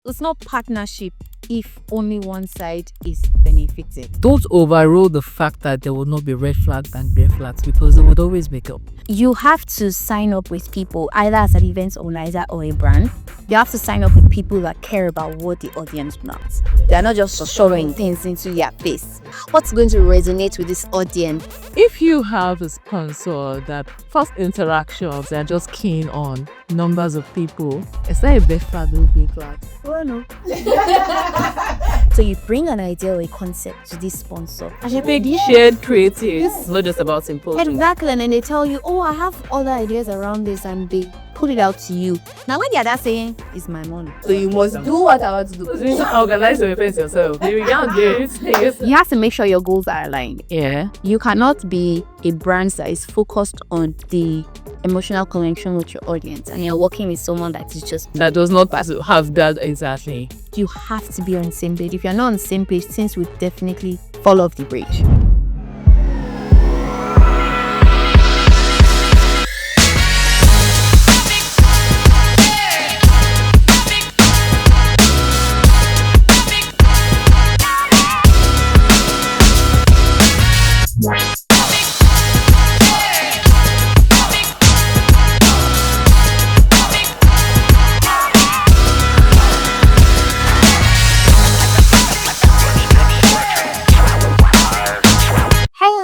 It's not partnership if only one side is benefiting. Don't overrule the fact that there will not be red flags and green flags, because they would always make up. You have to sign up with people, either as an event organizer or a brand. You have to sign up with people that care about what the audience wants. They're not just showing things into your face. What's going to resonate with this audience? If you have a sponsor that first interactions, they're just keen on numbers of people, is that a red flag or green flag? Well, no. So you bring an idea or a concept to this sponsor. Shared creatives. It's not just about simple. Exactly, and then they tell you, oh, I have other ideas around this, and they put it out to you. Now, when they're saying, it's my money, so you must do what I want to do. You need to organize your events yourself. You have to make sure your goals are aligned. Yeah. You cannot be a brand that is focused on the emotional connection with your audience, and you're working with someone that is just that does not have that exactly. You have to be on the same page. If you're not on the same page, things will definitely fall off the bridge.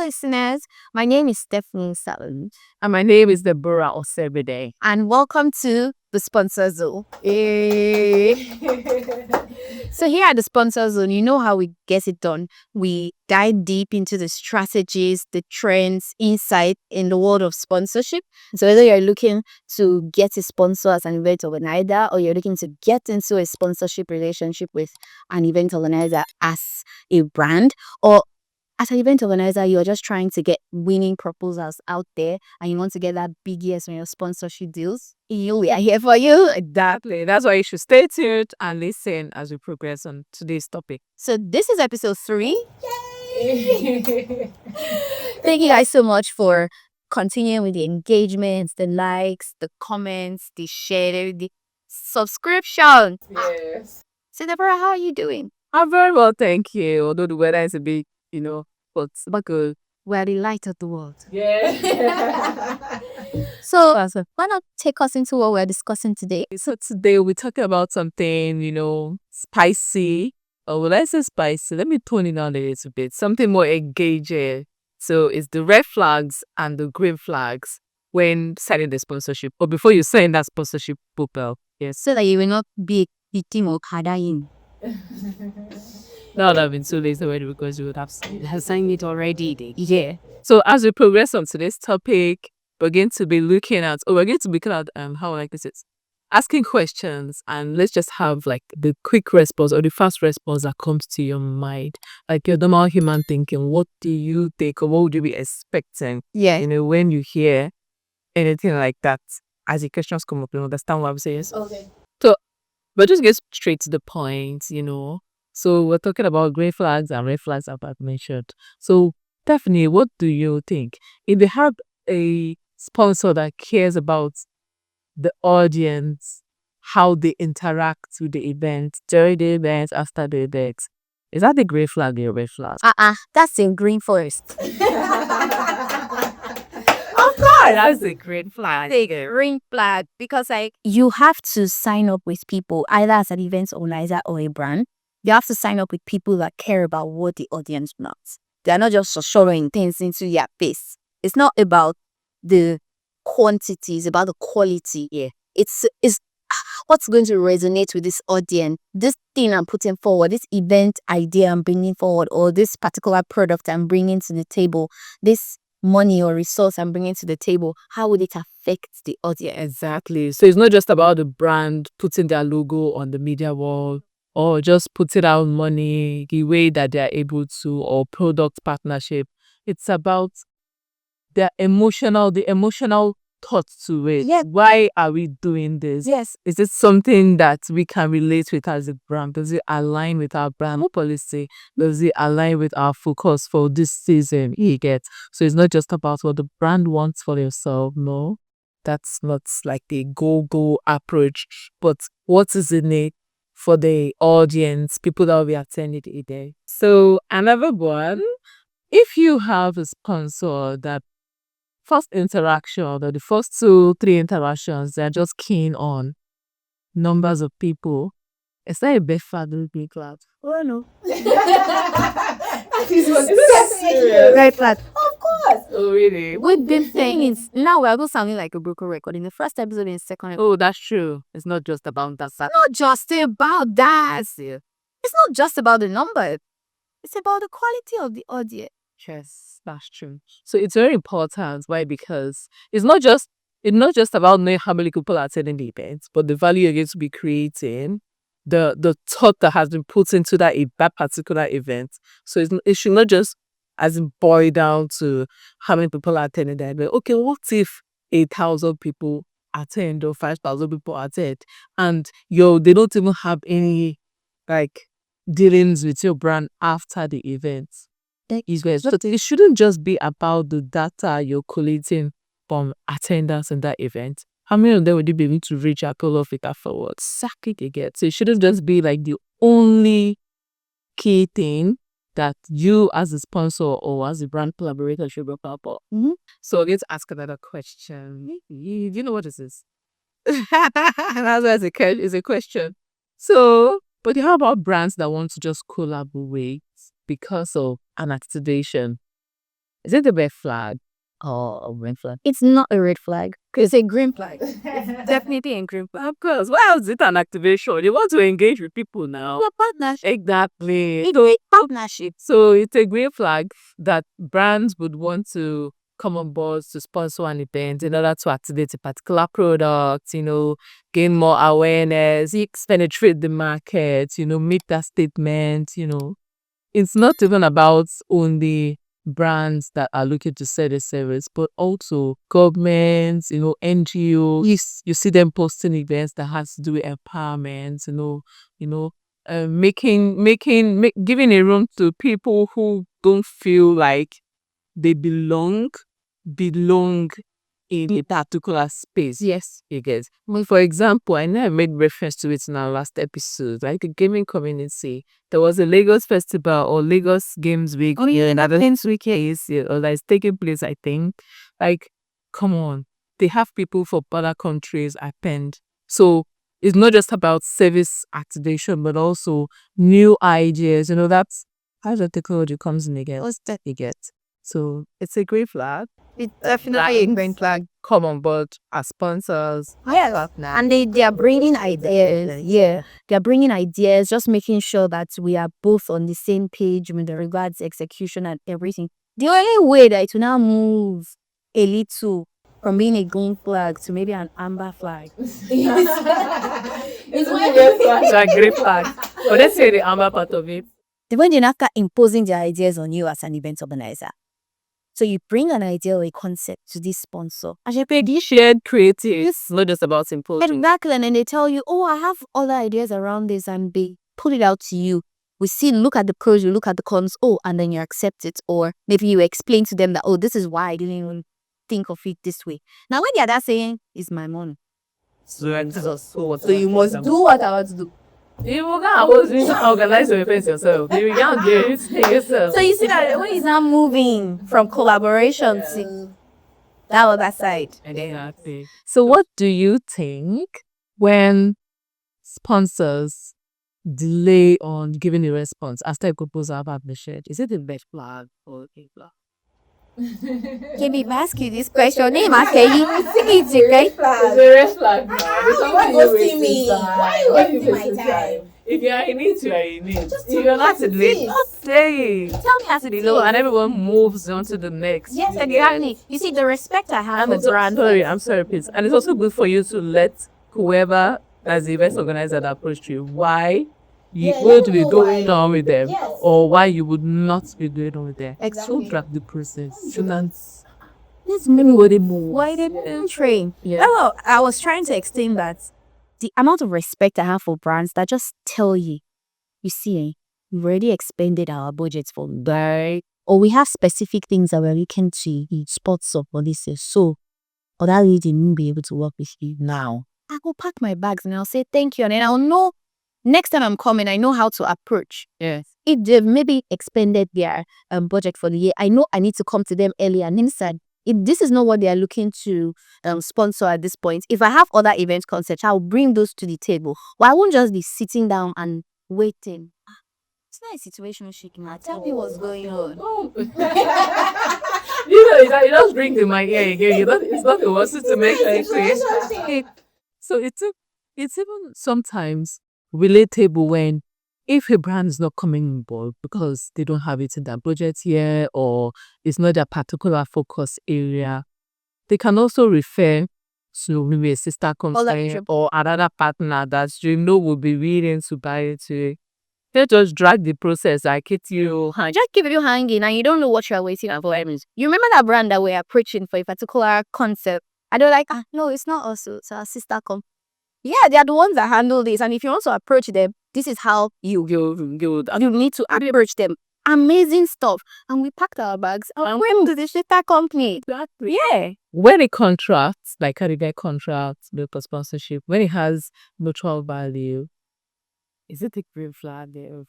Listeners, my name is Stephanie Salon. And my name is Deborah Osebede. And welcome to the Sponsor Zone. So here at the Sponsor Zone, you know how we get it done. We dive deep into the strategies, the trends, insight in the world of sponsorship. So whether you're looking to get a sponsor as an event organizer, or you're looking to get into a sponsorship relationship with an event organizer as a brand, or as an event organizer, you're just trying to get winning proposals out there and you want to get that big yes on your sponsorship deals, we are here for you. Exactly. That's why you should stay tuned and listen as we progress on today's topic. So this is episode 3. Yay! Thank you guys so much for continuing with the engagements, the likes, the comments, the share, the subscription. Yes. So Deborah, how are you doing? I'm very well, thank you. Although the weather is a bit, but good. We're the light of the world. Yeah. So why not take us into what we're discussing today? So today we're talking about something, spicy. Or will I say spicy? Let me tone it down a little bit. Something more engaging. So it's the red flags and the green flags when signing the sponsorship, or before you sign that sponsorship proposal. Yes. So that you will not be a victim of Kadain. That would have been too late already, because you would have signed it already. Yeah. So as we progress on today's topic, we're going to be looking at how like this is asking questions, and let's just have like the quick response or the fast response that comes to your mind, like your normal human thinking. What do you think, or what would you be expecting? Yeah. When you hear anything like that, as the questions come up, you understand what I'm saying? Okay. So, but just get straight to the point, So we're talking about green flags and red flags I've mentioned. So Stephanie, what do you think? If they have a sponsor that cares about the audience, how they interact with the event, during the event, after the event, is that the green flag or red flag? That's in green forest. Of course, that's a green flag. The green flag, because you have to sign up with people, either as an event organizer or a brand. You have to sign up with people that care about what the audience wants. They're not just showing things into your face. It's not about the quantity, it's about the quality. Yeah. It's what's going to resonate with this audience. This thing I'm putting forward, this event idea I'm bringing forward, or this particular product I'm bringing to the table, this money or resource I'm bringing to the table, how would it affect the audience? Exactly. So it's not just about the brand putting their logo on the media wall, or just putting out money the way that they're able to, or product partnership. It's about the emotional thoughts to it. Yeah. Why are we doing this? Yes. Is it something that we can relate with as a brand? Does it align with our brand policy? Does it align with our focus for this season? You get. So it's not just about what the brand wants for yourself. No, that's not like the go approach. But what is in it for the audience, people that will be attending the event. So another one, if you have a sponsor that first interaction or the first 2-3 interactions, they're just keen on numbers of people, is that a big fat big club? Oh no. This was Definitely red flag. Of course. Oh really? We've been saying it's now we're both sounding like a broken record. In the first episode and second episode. Oh, that's true. It's not just about that. It's not just about that. It's not just about the number. It's about the quality of the audience. Yes, that's true. So it's very important. Why? Because it's not just about knowing how many people are attending the event, but the value you're going to be creating, the thought that has been put into that particular event. So it should not just as in boil down to how many people are attending that event. Okay, what if 8,000 people attend or 5,000 people attend, and they don't even have any like dealings with your brand after the event? So it shouldn't just be about the data you're collating from attendance in that event. How many of them would you be able to reach and pull off it afterwards? Exactly, you get. So it shouldn't just be like the only key thing that you as a sponsor or as a brand collaborator should work out for. So let's ask another question. You know what this is? That's why it's a question. So, but how about brands that want to just collaborate because of an activation? Is it a red flag or a red flag? It's not a red flag. It's a green flag. Definitely a green flag. Of course. Why is it an activation? You want to engage with people now. It's a partnership. Exactly. It's a partnership. So it's a green flag that brands would want to come on board to sponsor an event in order to activate a particular product, gain more awareness, penetrate the market, make that statement, It's not even about only brands that are looking to sell a service, but also governments, NGOs. You see them posting events that has to do with empowerment, giving a room to people who don't feel like they belong in a particular space. Yes. You get. For example, I know I made reference to it in our last episode, like the gaming community. There was a Lagos festival or Lagos Games Week. Another Games Week is or that is taking place, I think. Like, come on. They have people from other countries attend. So it's not just about service activation, but also new ideas. That's how the technology comes in again. What's that? You get. So it's a great flag. It's definitely a green flag. Come on board as sponsors. And they are bringing ideas. Yeah. They are bringing ideas, just making sure that we are both on the same page with regards to execution and everything. The only way that it will now move a little from being a green flag to maybe an amber flag. It's a green flag. But let's say the amber part of it. When they now start imposing their ideas on you as an event organizer. So you bring an idea or a concept to this sponsor. And you shared creative. It's not just about imposing. Exactly. And then they tell you, oh, I have other ideas around this, and they put it out to you. We see, look at the pros, you look at the cons, and then you accept it. Or maybe you explain to them that, this is why I didn't even think of it this way. Now, when they're saying, it's my money. So you must do what I want to do. You can't organize your events yourself. You can't do it yourself. So you see that when it's not moving from collaboration to that other side. Exactly. So what do you think when sponsors delay on giving a response after a proposal have been shared? Is it a red flag or a flag? Can we ask you this question? Name it's a red flag. It's a red flag. Why ghosting me? Why are you wasting my time? If you are in it, you are in it. If you're not in it, just say it. Tell me how to do and everyone moves on to the next. Yes, exactly. You see, the respect I have for brand. I'm sorry, please. And it's also good for you to let whoever as the event organizer that approached you, why you would be going on with them, or why you would not be going on with them. Exactly. So drag the process. Shouldn't. Let's maybe what they move. Why they didn't train? Yeah. Oh, I was trying to explain that the amount of respect I have for brands that just tell you, you see, we've already expended our budgets for that, or we have specific things that we're looking to spots up for this year. So, or that lady won't be able to work with you now. I go pack my bags and I'll say thank you, and then I'll know next time I'm coming, I know how to approach. Yes. If they've maybe expended their budget for the year, I know I need to come to them earlier. And instead, if this is not what they are looking to sponsor at this point, if I have other event concepts, I'll bring those to the table. But I won't just be sitting down and waiting. It's not a situation shaking. Tell me what's going on. You just bring in my ear again. It's not the worst to make sense. So it's even sometimes relatable when if a brand is not coming on board because they don't have it in their budget yet or it's not their particular focus area, they can also refer to maybe a sister company or another partner that will be willing to buy it to. They just drag the process like it's you. Just keep you hanging and you don't know what you're waiting for. You remember that brand that we're preaching for a particular concept? And they're like, no, it's not us, it's our sister company. Yeah, they are the ones that handle this. And if you want to approach them, this is how you need to approach them. Amazing stuff. And we packed our bags and went to the sister company. Exactly. Yeah. When it contracts, like how they get contracts, look for sponsorship, when it has mutual value, is it a green flag there?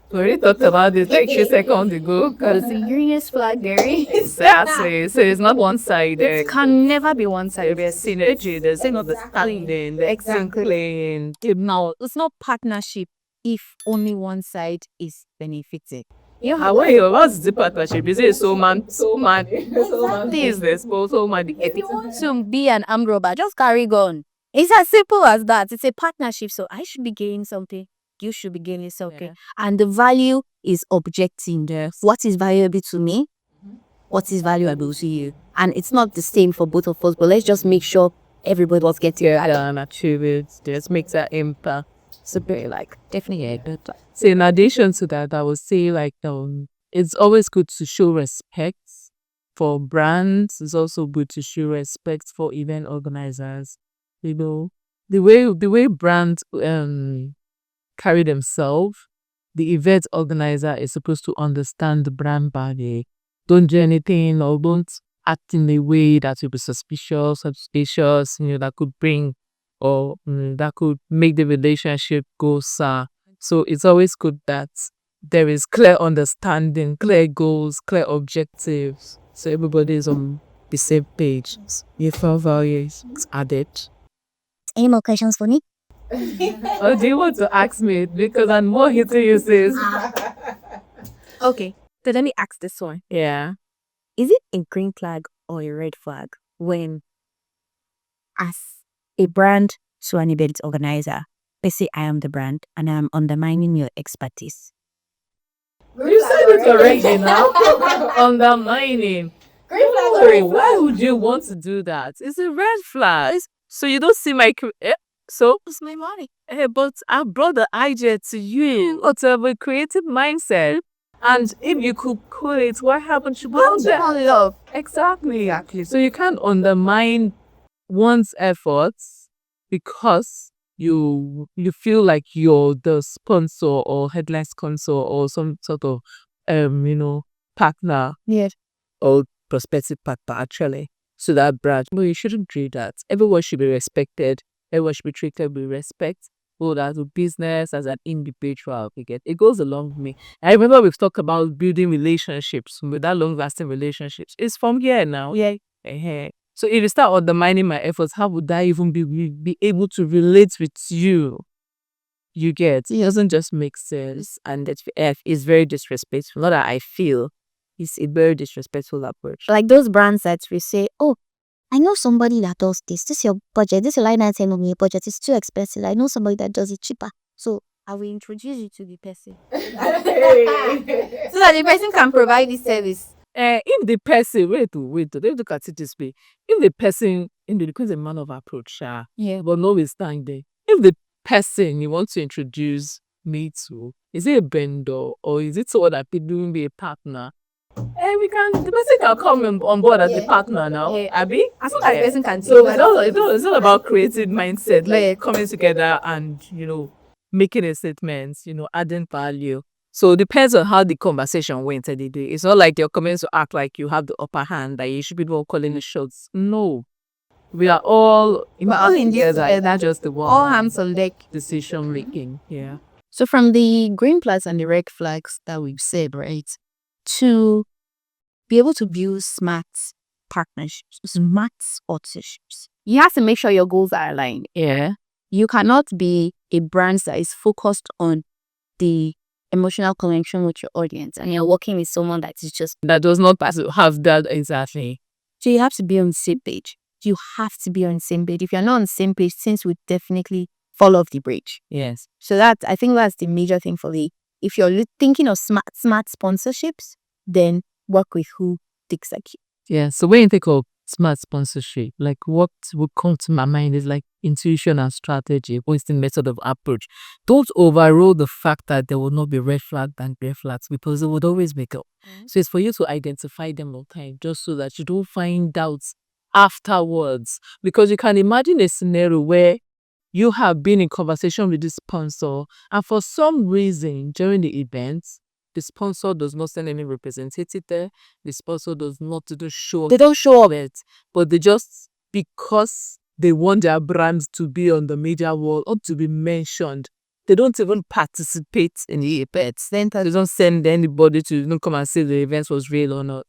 We already talked about this like 2 seconds ago. Because the greenest flag there. Exactly. So it's not one sided. It can never be one sided. There's synergy. There's not the standing. Exactly. Now, it's not partnership if only one side is benefited. What's the partnership? Is it so man? This is so man. If you want to be an armed robber, just carry gun. It's as simple as that. It's a partnership. So I should be gaining something. You should be gaining something. Yeah. And the value is objecting there. What is valuable to me? What is valuable to you? And it's not the same for both of us, but let's just make sure everybody was getting and achieve it. Just make that impact. So definitely good. So in addition to that, I would say it's always good to show respect for brands. It's also good to show respect for event organizers. The way brands carry themselves, the event organizer is supposed to understand the brand value. Don't do anything or don't act in a way that will be suspicious, that could bring or that could make the relationship go sour. So it's always good that there is clear understanding, clear goals, clear objectives. So everybody is on the same page. If our value is added. Any more questions for me? Or do you want to ask me? Because I'm more hitting you, sis. Okay, so let me ask this one. Yeah. Is it a green flag or a red flag when, as a brand to an event organizer, let's say I am the brand and I'm undermining your expertise? You said it already now. Undermining. Green flag. Why would you want to do that? It's a red flag. So you don't see my... So it's my money. But I brought the idea to you to have a creative mindset. And if you could call it, what happened to love? Exactly. So you can't undermine one's efforts because you feel like you're the sponsor or headline sponsor or some sort of partner. Yes. Or prospective partner actually. So that brand. No, you shouldn't do that. Everyone should be respected. Everyone should be treated with respect, both as a business, as an individual. It goes along with me. I remember we've talked about building relationships, with that long-lasting relationships. It's from here now. Yeah. So if you start undermining my efforts, how would I even be able to relate with you? You get it doesn't just make sense, and it's very disrespectful. Not that I feel it's a very disrespectful approach. Like those brands that we say, oh, I know somebody that does this. This is your budget. This is line item on your budget. It's too expensive. I know somebody that does it cheaper. So I will introduce you to the person. So that the person can provide this service. If the person, wait, don't look at it this way. If the person, because a man of approach, yeah, but notwithstanding, if the person you want to introduce me to, is it a vendor or is it someone that people will be a partner? The person can come on board as a partner now. Abby? As long as the person can. So it's all about creative mindset, like coming together and, making a statement, adding value. So it depends on how the conversation went at the day. It's not like you're coming to act like you have the upper hand, that you should be the one calling the shots. No. we are all in this together. not just the one. All hands on deck. Decision making. Yeah. So from the green flags and the red flags that we've said, right, to be able to build smart partnerships, smart partnerships, you have to make sure your goals are aligned. Yeah. You cannot be a brand that is focused on the emotional connection with your audience and you're working with someone that is just... That does not have that exactly. So you have to be on the same page. You have to be on the same page. If you're not on the same page, things would definitely fall off the bridge. Yes. So I think that's the major thing for me. If you're thinking of smart sponsorships, then work with who thinks like you. Yeah. So when you think of smart sponsorship, like what would come to my mind is like intuition and strategy, wasting method of approach. Don't overrule the fact that there will not be red flags and green flags because it would always make up. So it's for you to identify them all the time, just so that you don't find doubts afterwards. Because you can imagine a scenario where you have been in conversation with this sponsor, and for some reason during the event, the sponsor does not send any representative there. The sponsor does not show up. They don't show up. But they just, because they want their brand to be on the media wall or to be mentioned, they don't even participate in the event. They don't send anybody to come and say the event was real or not.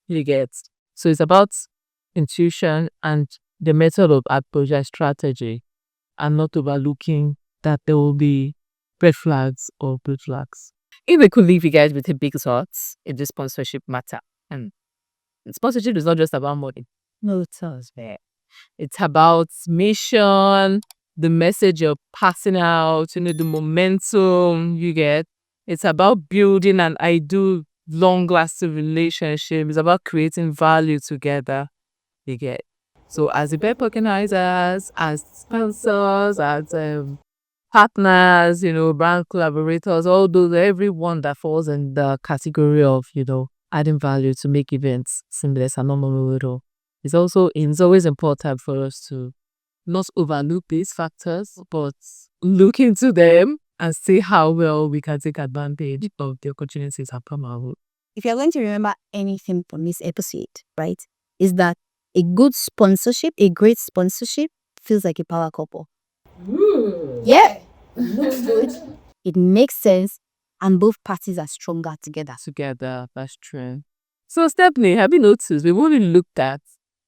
You get? So it's about intuition and the method of approach and strategy, and not overlooking that there will be red flags or blue flags. If we could leave you guys with a big thoughts in this sponsorship matter, and sponsorship is not just about money. No, it's there. It's about mission, the message you're passing out, the momentum you get. It's about building an ideal, long-lasting relationship. It's about creating value together. You get. So as event organizers, as sponsors, as partners, brand collaborators, all those, everyone that falls in the category of, adding value to make events seamless and not memorable. It's always important for us to not overlook these factors, but look into them and see how well we can take advantage of the opportunities that come our way. If you're going to remember anything from this episode, right, is that a good sponsorship, a great sponsorship, feels like a power couple. Yeah. Looks good. It makes sense, and both parties are stronger together. That's true. So Stephanie, have you noticed we've only looked at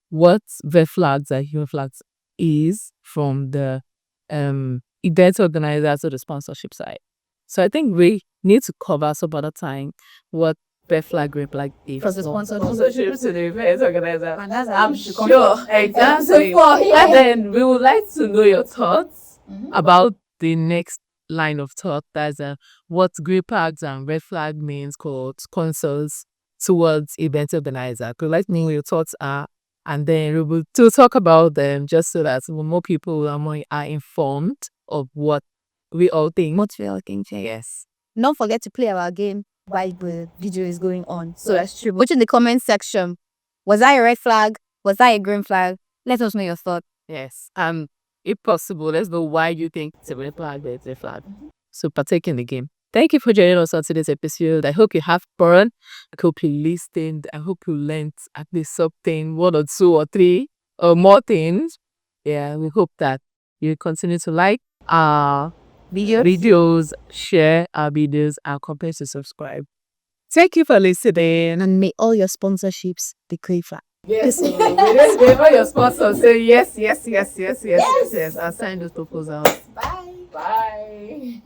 what red flags and green flags is from the event organizer to the sponsorship side. So I think we need to cover some other time what red flag, green flag is. From the sponsorship to the event organizer. And that's I'm sure. Exactly. And then we would like to know your thoughts about the next line of thought. That's what green flags and red flag means called sponsors towards event organizer. Could let me know your thoughts are, and then we will to talk about them just so that more people are informed of what we all think. What we all think. Yes. Don't forget to play our game while the video is going on. So that's true. Put in the comment section. Was that a red flag? Was that a green flag? Let us know your thoughts. Yes. If possible, let's know why you think it's a red flag or it's a red flag. So partake in the game. Thank you for joining us on today's episode. I hope you have fun. I hope you listened. I hope you learned at least something, 1 or 2 or 3 or more things. Yeah, we hope that you continue to like our videos, share our videos, and continue to subscribe. Thank you for listening. And may all your sponsorships be great flag. Yes, whenever your sponsor say yes. I'll sign those proposals. Bye.